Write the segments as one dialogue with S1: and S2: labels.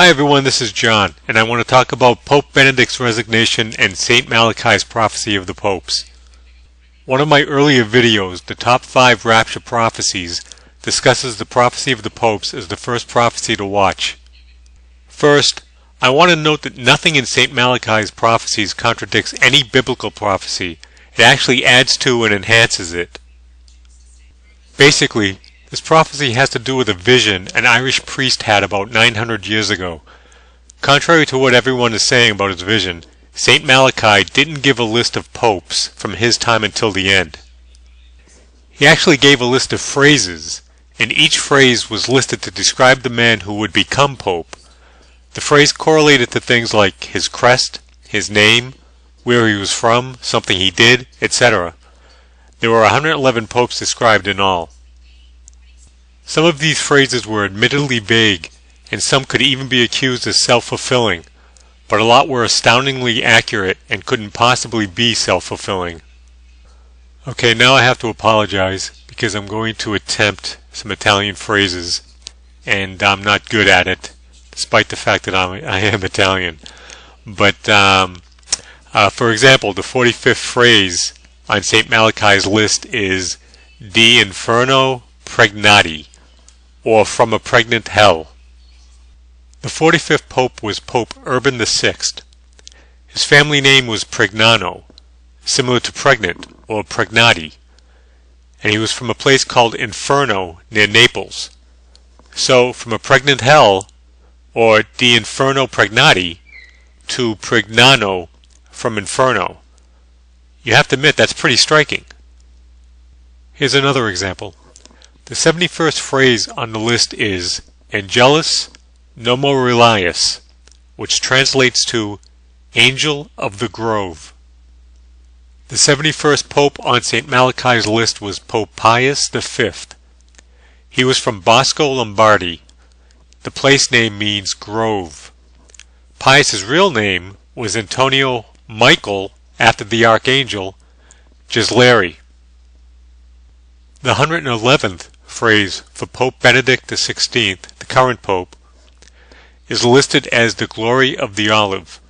S1: Hi everyone, this is John, and I want to talk about Pope Benedict's resignation and St. Malachy's prophecy of the popes. One of my earlier videos, the top 5 rapture prophecies, discusses the prophecy of the popes as the first prophecy to watch. First, I want to note that nothing in St. Malachy's prophecies contradicts any biblical prophecy. It actually adds to and enhances it. Basically, this prophecy has to do with a vision an Irish priest had about 900 years ago. Contrary to what everyone is saying about his vision, St. Malachy didn't give a list of popes from his time until the end. He actually gave a list of phrases, and each phrase was listed to describe the man who would become pope. The phrase correlated to things like his crest, his name, where he was from, something he did, etc. There were 111 popes described in all. Some of these phrases were admittedly vague, and some could even be accused as self-fulfilling, but a lot were astoundingly accurate and couldn't possibly be self-fulfilling. Okay, now I have to apologize because I'm going to attempt some Italian phrases, and I'm not good at it, despite the fact that I am Italian. But, for example, the 45th phrase on St. Malachy's list is "Di inferno pregnati," or "from a pregnant hell." The 45th pope was Pope Urban VI. His family name was Pregnano, similar to pregnant or pregnati, and he was from a place called Inferno near Naples. So from a pregnant hell, or "Di inferno pregnati," to Pregnano from Inferno. You have to admit that's pretty striking. Here's another example. The 71st phrase on the list is "Angelus Nomorelius," which translates to "Angel of the Grove." The 71st pope on St. Malachy's list was Pope Pius V. He was from Bosco, Lombardy. The place name means grove. Pius's real name was Antonio Michael, after the archangel, Gisleri. The 111th phrase for Pope Benedict XVI, the current pope, is listed as "the glory of the olive."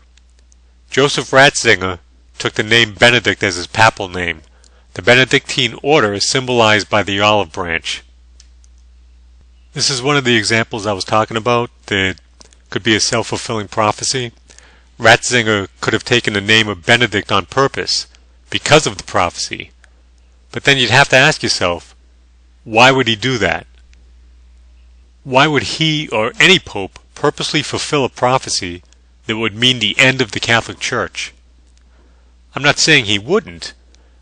S1: Joseph Ratzinger took the name Benedict as his papal name. The Benedictine order is symbolized by the olive branch. This is one of the examples I was talking about that could be a self-fulfilling prophecy. Ratzinger could have taken the name of Benedict on purpose because of the prophecy. But then you'd have to ask yourself, why would he do that? Why would he or any pope purposely fulfill a prophecy that would mean the end of the Catholic Church? I'm not saying he wouldn't.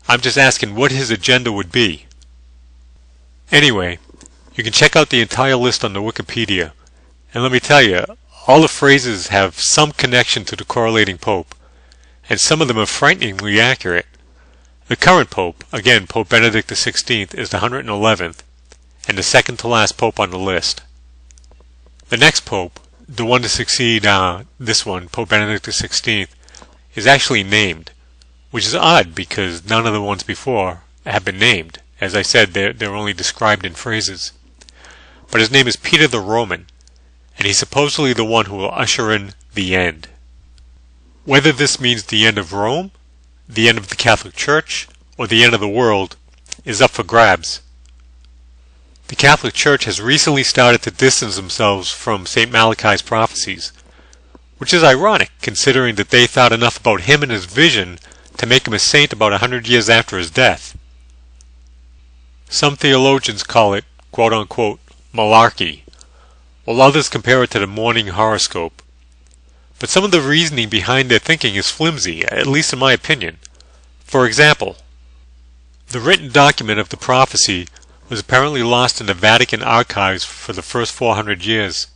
S1: I'm just asking what his agenda would be. Anyway, you can check out the entire list on the Wikipedia. And let me tell you, all the phrases have some connection to the correlating pope, and some of them are frighteningly accurate. The current pope, again Pope Benedict XVI, is the 111th, and the second to last pope on the list. The next pope, the one to succeed this one, Pope Benedict XVI, is actually named, which is odd because none of the ones before have been named. As I said, they're only described in phrases. But his name is Peter the Roman, and he's supposedly the one who will usher in the end. Whether this means the end of Rome, the end of the Catholic Church, or the end of the world is up for grabs. The Catholic Church has recently started to distance themselves from St. Malachy's prophecies, which is ironic considering that they thought enough about him and his vision to make him a saint about 100 years after his death. Some theologians call it, quote-unquote, malarkey, while others compare it to the morning horoscope. But some of the reasoning behind their thinking is flimsy, at least in my opinion. For example, the written document of the prophecy was apparently lost in the Vatican archives for the first 400 years.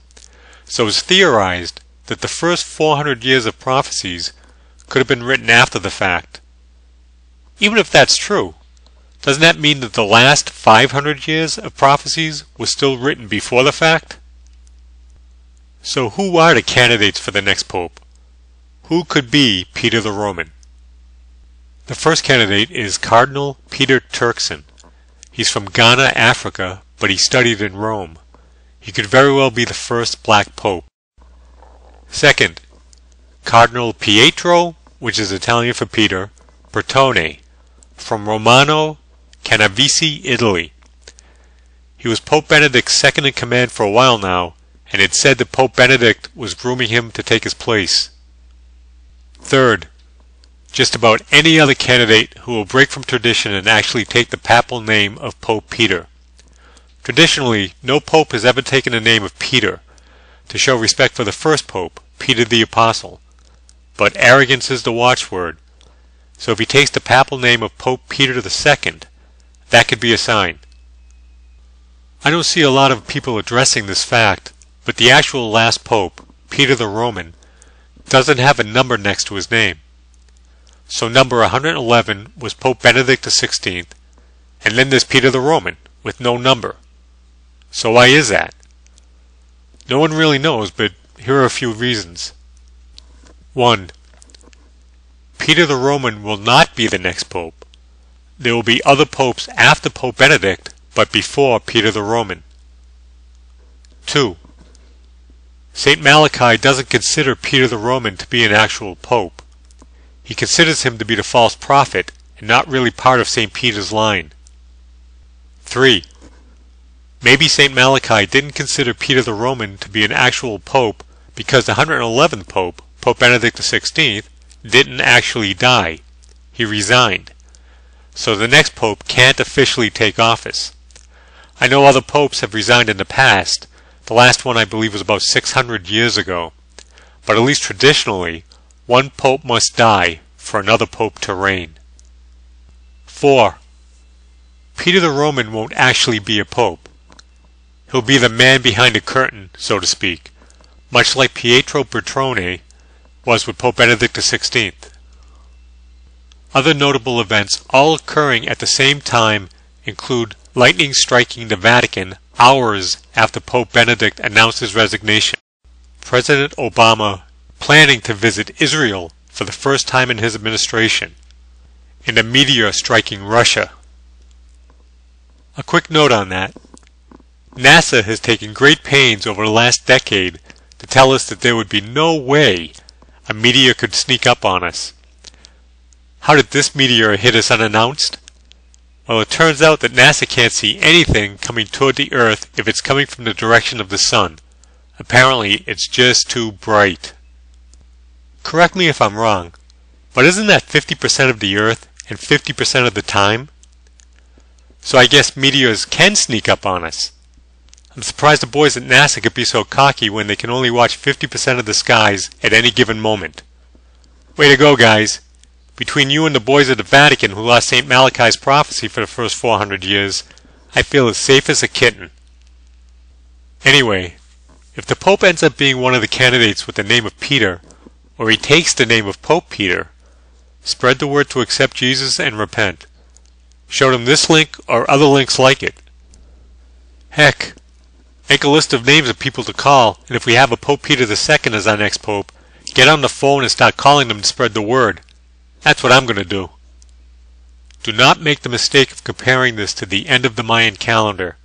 S1: So it's theorized that the first 400 years of prophecies could have been written after the fact. Even if that's true, doesn't that mean that the last 500 years of prophecies was still written before the fact? So who are the candidates for the next pope? Who could be Peter the Roman? The first candidate is Cardinal Peter Turkson. He's from Ghana, Africa, but he studied in Rome. He could very well be the first black pope. Second, Cardinal Pietro, which is Italian for Peter, Bertone, from Romano Canavese, Italy. He was Pope Benedict's second in command for a while now, and it said that Pope Benedict was grooming him to take his place. Third, just about any other candidate who will break from tradition and actually take the papal name of Pope Peter. Traditionally, no pope has ever taken the name of Peter, to show respect for the first pope, Peter the Apostle. But arrogance is the watchword, so if he takes the papal name of Pope Peter II, that could be a sign. I don't see a lot of people addressing this fact, but the actual last pope, Peter the Roman, doesn't have a number next to his name. So number 111 was Pope Benedict XVI, and then there's Peter the Roman, with no number. So why is that? No one really knows, but here are a few reasons. 1. Peter the Roman will not be the next pope. There will be other popes after Pope Benedict, but before Peter the Roman. 2. St. Malachy doesn't consider Peter the Roman to be an actual pope. He considers him to be the false prophet and not really part of St. Peter's line. 3. Maybe St. Malachy didn't consider Peter the Roman to be an actual pope because the 111th pope, Pope Benedict XVI, didn't actually die. He resigned. So the next pope can't officially take office. I know other popes have resigned in the past. The last one I believe was about 600 years ago. But at least traditionally, one pope must die for another pope to reign. 4. Peter the Roman won't actually be a pope. He'll be the man behind the curtain, so to speak, much like Pietro Bertone was with Pope Benedict XVI. Other notable events all occurring at the same time include lightning striking the Vatican hours after Pope Benedict announced his resignation, President Obama planning to visit Israel for the first time in his administration, and a meteor striking Russia. A quick note on that. NASA has taken great pains over the last decade to tell us that there would be no way a meteor could sneak up on us. How did this meteor hit us unannounced? Well, it turns out that NASA can't see anything coming toward the Earth if it's coming from the direction of the Sun. Apparently, it's just too bright. Correct me if I'm wrong, but isn't that 50% of the Earth and 50% of the time? So I guess meteors can sneak up on us. I'm surprised the boys at NASA could be so cocky when they can only watch 50% of the skies at any given moment. Way to go, guys. Between you and the boys at the Vatican who lost St. Malachy's prophecy for the first 400 years, I feel as safe as a kitten. Anyway, if the Pope ends up being one of the candidates with the name of Peter, or he takes the name of Pope Peter, spread the word to accept Jesus and repent. Show them this link or other links like it. Heck, make a list of names of people to call, and if we have a Pope Peter II as our next pope, get on the phone and start calling them to spread the word. That's what I'm going to do. Do not make the mistake of comparing this to the end of the Mayan calendar.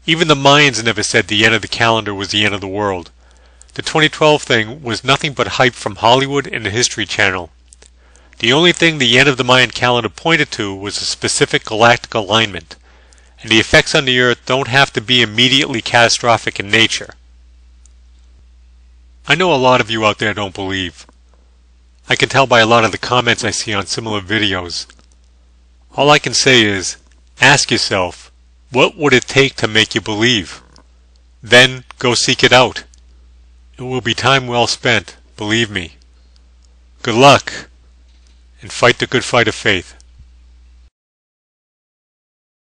S1: Even the Mayans never said the end of the calendar was the end of the world. The 2012 thing was nothing but hype from Hollywood and the History Channel. The only thing the end of the Mayan calendar pointed to was a specific galactic alignment, and the effects on the Earth don't have to be immediately catastrophic in nature. I know a lot of you out there don't believe. I can tell by a lot of the comments I see on similar videos. All I can say is, ask yourself, what would it take to make you believe? Then go seek it out. It will be time well spent, believe me. Good luck, and fight the good fight of faith.